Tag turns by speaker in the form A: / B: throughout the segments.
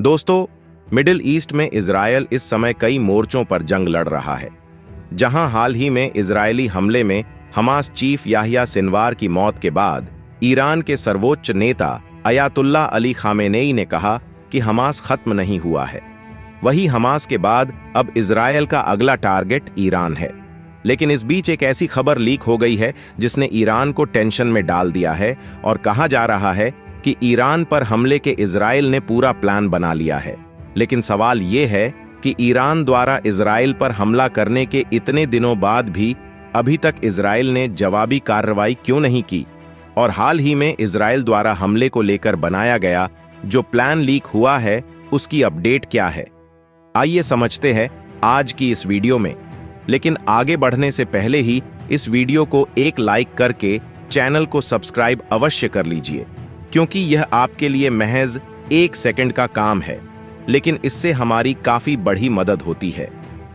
A: दोस्तों, middle east में Israel इस समय कई मोर्चों पर जंग लड़ रहा है। जहां हाल ही में इजरायली हमले में हमास चीफ याह्या सिनवार की मौत के बाद ईरान के सर्वोच्च नेता अयातुल्लाह अली खामेनेई ने कहा कि हमास खत्म नहीं हुआ है। वही हमास के बाद अब इजरायल का अगला टारगेट ईरान है। लेकिन इस बीच एक ऐसी खबर लीक हो गई है जिसने ईरान को टेंशन में डाल दिया है और कहा जा रहा है कि ईरान पर हमले के इजरायल ने पूरा प्लान बना लिया है। लेकिन सवाल यह है कि ईरान द्वारा इजरायल पर हमला करने के इतने दिनों बाद भी अभी तक इजरायल ने जवाबी कार्रवाई क्यों नहीं की, और हाल ही में इजरायल द्वारा हमले को लेकर बनाया गया जो प्लान लीक हुआ है उसकी अपडेट क्या है। आइए समझते हैं आज की इस वीडियो में। लेकिन आगे बढ़ने से पहले ही इस वीडियो को एक लाइक करके चैनल को सब्सक्राइब अवश्य कर लीजिए, क्योंकि यह आपके लिए महज 1 सेकंड का काम है, लेकिन इससे हमारी काफी बड़ी मदद होती है।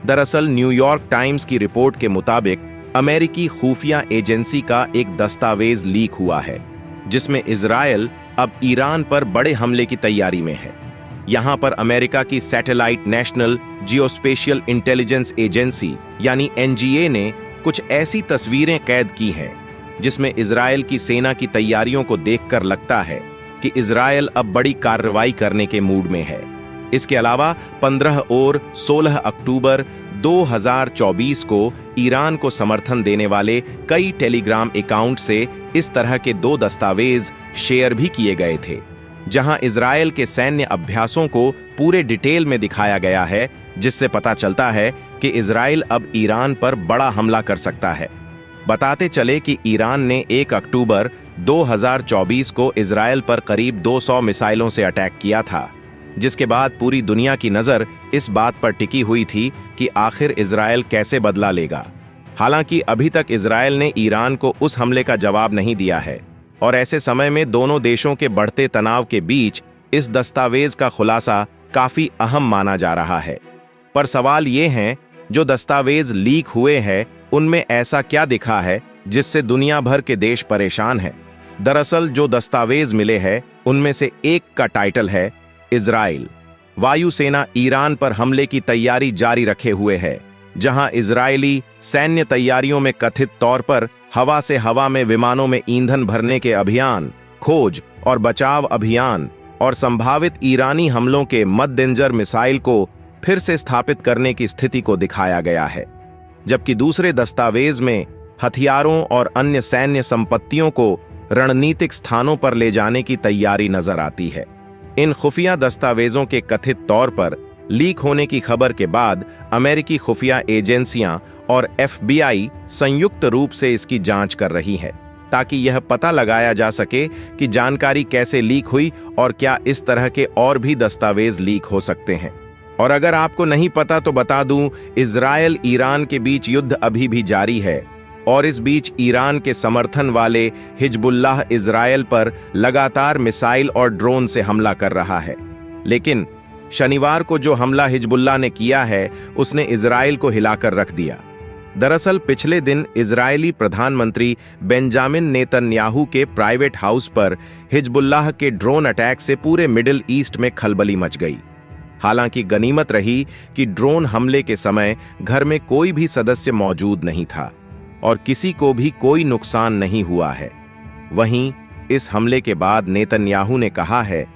A: दरअसल न्यूयॉर्क टाइम्स की रिपोर्ट के मुताबिक अमेरिकी खुफिया एजेंसी का एक दस्तावेज लीक हुआ है जिसमें इजरायल अब ईरान पर बड़े हमले की तैयारी में है। यहां पर अमेरिका की satellite national geospatial intelligence agency यानी एनजीए ने कुछ ऐसी तस्वीरें कैद की हैं जिसमें इजरायल की सेना की तैयारियों को देखकर लगता है कि इजरायल अब बड़ी कार्रवाई करने के मूड में है। इसके अलावा 15 और 16 अक्टूबर 2024 को ईरान को समर्थन देने वाले कई टेलीग्राम अकाउंट से इस तरह के 2 दस्तावेज शेयर भी किए गए थे, जहां इजरायल के सैन्य अभ्यासों को पूरे डिटेल में दिखाया गया है, जिससे पता चलता है कि इजरायल अब ईरान पर बड़ा हमला कर सकता है। बताते चले कि ईरान ने 1 अक्टूबर 2024 को इजरायल पर करीब 200 मिसाइलों से अटैक किया था, जिसके बाद पूरी दुनिया की नजर इस बात पर टिकी हुई थी कि आखिर इजरायल कैसे बदला लेगा। हालांकि अभी तक इजरायल ने ईरान को उस हमले का जवाब नहीं दिया है, और ऐसे समय में दोनों देशों के बढ़ते तनाव के बीच इस दस्तावेज का खुलासा काफी अहम माना जा रहा है। पर सवाल ये है, जो दस्तावेज लीक हुए हैं उनमें ऐसा क्या दिखा है जिससे दुनिया भर के देश परेशान हैं? दरअसल जो दस्तावेज मिले हैं उनमें से एक का टाइटल है इजराइल। वायुसेना ईरान पर हमले की तैयारी जारी रखे हुए है, जहां इजरायली सैन्य तैयारियों में कथित तौर पर हवा से हवा में विमानों में ईंधन भरने के अभियान, खोज और बचाव अभियान और संभावित ईरानी हमलों के मद्देनजर मिसाइल को फिर से स्थापित करने की स्थिति को दिखाया गया है। जबकि दूसरे दस्तावेज में हथियारों और अन्य सैन्य संपत्तियों को रणनीतिक स्थानों पर ले जाने की तैयारी नजर आती है। इन खुफिया दस्तावेजों के कथित तौर पर लीक होने की खबर के बाद अमेरिकी खुफिया एजेंसियां और एफबीआई संयुक्त रूप से इसकी जांच कर रही है, ताकि यह पता लगाया जा सके कि जानकारी कैसे लीक हुई और क्या इस तरह के और भी दस्तावेज लीक हो सकते हैं। और अगर आपको नहीं पता तो बता दूं, इजरायल ईरान के बीच युद्ध अभी भी जारी है, और इस बीच ईरान के समर्थन वाले हिजबुल्लाह इजरायल पर लगातार मिसाइल और ड्रोन से हमला कर रहा है। लेकिन शनिवार को जो हमला हिजबुल्लाह ने किया है उसने इजरायल को हिलाकर रख दिया। दरअसल पिछले दिन इजरायली प्रधानमंत्री बेंजामिन नेतन्याहू के प्राइवेट हाउस पर हिजबुल्लाह के ड्रोन अटैक से पूरे मिडिल ईस्ट में खलबली मच गई। हालांकि गनीमत रही कि ड्रोन हमले के समय घर में कोई भी सदस्य मौजूद नहीं था और किसी को भी कोई नुकसान नहीं हुआ है। वहीं इस हमले के बाद नेतन्याहू ने कहा है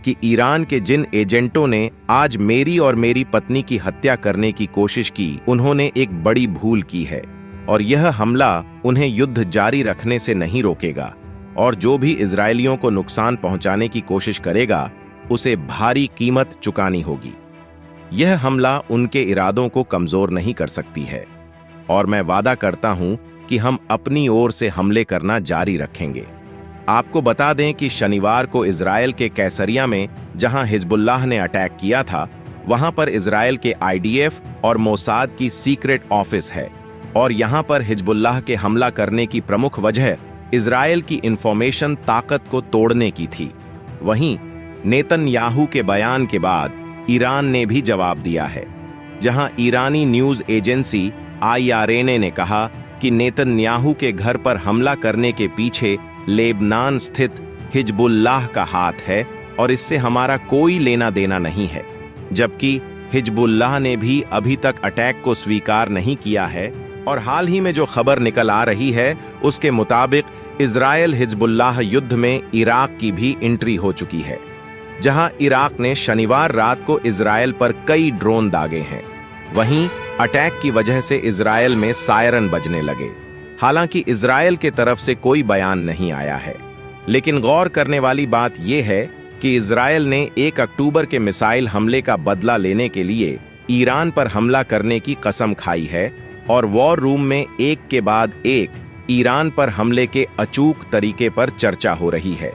A: कि ईरान के जिन एजेंटों ने आज मेरी और मेरी पत्नी की हत्या करने की कोशिश की, उन्होंने एक बड़ी भूल की है, और यह हमला उन्हें युद्ध जारी रखने से नहीं रोकेगा, और जो भी इजरायलियों को नुकसान पहुंचाने की कोशिश करेगा उसे भारी कीमत चुकानी होगी। यह हमला उनके इरादों को कमजोर नहीं कर सकती है, और मैं वादा करता हूं कि हम अपनी ओर से हमले करना जारी रखेंगे। आपको बता दें कि शनिवार को इजरायल के कैसरिया में जहां हिजबुल्लाह ने अटैक किया था, वहां पर इजरायल के आईडीएफ और मोसाद की सीक्रेट ऑफिस है, और यहां पर हिजबुल्लाह के हमला करने की प्रमुख वजह इजरायल की इंफॉर्मेशन ताकत को तोड़ने की थी। वहीं नेतन्याहू के बयान के बाद ईरान ने भी जवाब दिया है, जहां ईरानी न्यूज एजेंसी IRNA ने कहा कि नेतन्याहू के घर पर हमला करने के पीछे लेबनान स्थित हिजबुल्लाह का हाथ है, और इससे हमारा कोई लेना देना नहीं है। जबकि हिजबुल्लाह ने भी अभी तक अटैक को स्वीकार नहीं किया है और हाल ही में जो खबर निकल आ रही है उसके मुताबिक इजरायल हिजबुल्लाह युद्ध में इराक की भी एंट्री हो चुकी है, जहां इराक ने शनिवार रात को इजरायल पर कई ड्रोन दागे हैं। वहीं अटैक की वजह से इजरायल में सायरन बजने लगे। हालांकि इजरायल के तरफ से कोई बयान नहीं आया है, लेकिन गौर करने वाली बात यह है कि इजरायल ने 1 अक्टूबर के मिसाइल हमले का बदला लेने के लिए ईरान पर हमला करने की कसम खाई है और वॉर रूम में एक के बाद एक ईरान पर हमले के अचूक तरीके पर चर्चा हो रही है।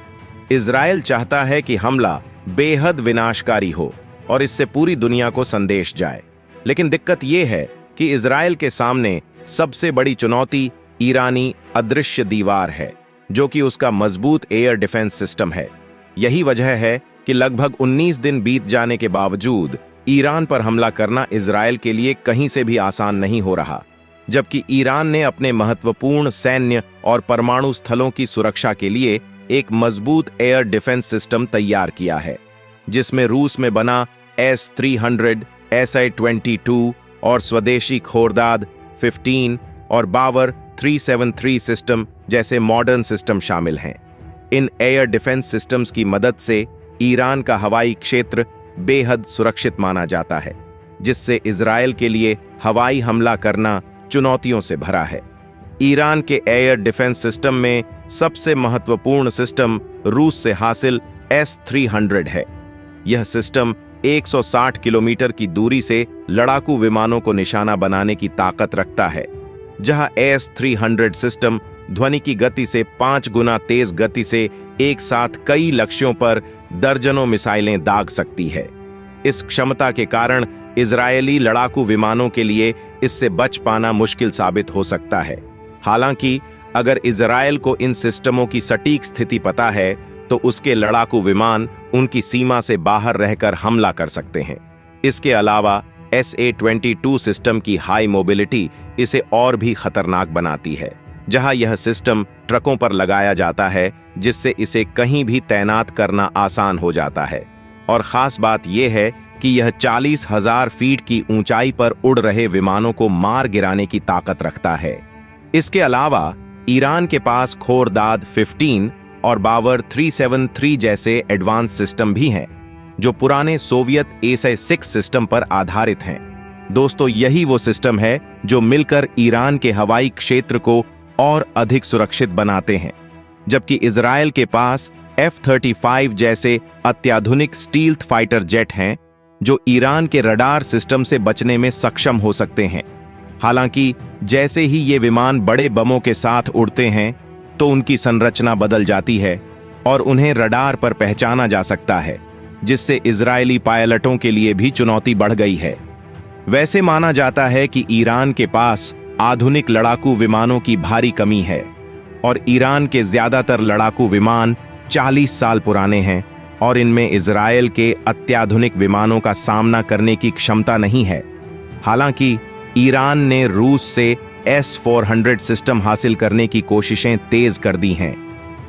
A: इजरायल चाहता है कि हमला बेहद विनाशकारी हो और इससे पूरी दुनिया को संदेश जाए, लेकिन दिक्कत यह है कि इजरायल के सामने सबसे बड़ी चुनौती ईरानी अदृश्य दीवार है, जो कि उसका मजबूत एयर डिफेंस सिस्टम है। यही वजह है कि लगभग 19 दिन बीत जाने के बावजूद ईरान पर हमला करना इजरायल के लिए कहीं से भी आसान नहीं हो रहा, जबकि ईरान ने अपने महत्वपूर्ण सैन्य और परमाणु स्थलों की सुरक्षा के लिए एक मजबूत एयर डिफेंस सिस्टम तैयार किया है, जिसमें रूस में बना S-300, SI-22 और स्वदेशी खोरदाद 15 और बावर 373 सिस्टम जैसे मॉडर्न सिस्टम शामिल हैं। इन एयर डिफेंस सिस्टम्स की मदद से ईरान का हवाई क्षेत्र बेहद सुरक्षित माना जाता है, जिससे इजरायल के लिए हवाई हमला करना चुनौतियों से भरा है। ईरान के एयर डिफेंस सिस्टम में सबसे महत्वपूर्ण सिस्टम रूस से हासिल S-300 है। यह सिस्टम 160 किलोमीटर की दूरी से लड़ाकू विमानों को निशाना बनाने की ताकत रखता है, जहां S-300 सिस्टम ध्वनि की गति से 5 गुना तेज गति से एक साथ कई लक्ष्यों पर दर्जनों मिसाइलें दाग सकती है। इस क्षमता के कारण इजरायली लड़ाकू विमानों के लिए इससे बच पाना मुश्किल साबित हो सकता है। हालांकि अगर इजरायल को इन सिस्टमों की सटीक स्थिति पता है तो उसके लड़ाकू विमान उनकी सीमा से बाहर रहकर हमला कर सकते हैं। इसके अलावा SA-22 सिस्टम की हाई मोबिलिटी इसे और भी खतरनाक बनाती है, जहां यह सिस्टम ट्रकों पर लगाया जाता है, जिससे इसे कहीं भी तैनात करना आसान हो जाता है। और खास बात यह है कि यह 40,000 फीट की ऊंचाई पर उड़ रहे विमानों को मार गिराने की ताकत रखता है। इसके अलावा ईरान के पास खोरदाद 15 और बावर 373 जैसे एडवांस सिस्टम भी हैं, जो पुराने सोवियत SA-6 सिस्टम पर आधारित हैं। दोस्तों, यही वो सिस्टम है जो मिलकर ईरान के हवाई क्षेत्र को और अधिक सुरक्षित बनाते हैं। जबकि इजरायल के पास F-35 जैसे अत्याधुनिक स्टील्थ फाइटर जेट हैं, जो ईरान के रडार सिस्टम से बचने में सक्षम हो सकते हैं। हालांकि जैसे ही ये विमान बड़े बमों के साथ उड़ते हैं तो उनकी संरचना बदल जाती है और उन्हें रडार पर पहचाना जा सकता है, जिससे इजरायली पायलटों के लिए भी चुनौती बढ़ गई है। वैसे माना जाता है कि ईरान के पास आधुनिक लड़ाकू विमानों की भारी कमी है और ईरान के ज्यादातर लड़ाकू विमान 40 साल पुराने हैं और इनमें इजरायल के अत्याधुनिक विमानों का सामना करने की क्षमता नहीं है। हालांकि ईरान ने रूस से S-400 सिस्टम हासिल करने की कोशिशें तेज कर दी हैं।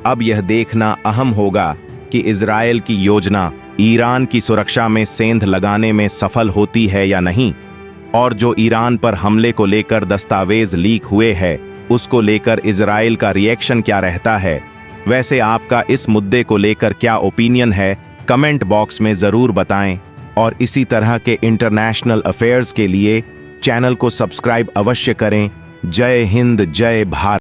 A: अब यह देखना अहम होगा कि इजरायल की योजना ईरान की सुरक्षा में सेंध लगाने में सफल होती है या नहीं, और जो ईरान पर हमले को लेकर दस्तावेज लीक हुए हैं उसको लेकर इजरायल का रिएक्शन क्या रहता है। वैसे आपका इस मुद्दे को लेकर क्या ओपिनियन है, कमेंट बॉक्स में जरूर बताएं और इसी तरह के इंटरनेशनल अफेयर्स के लिए चैनल को सब्सक्राइब अवश्य करें। जय हिंद, जय भारत।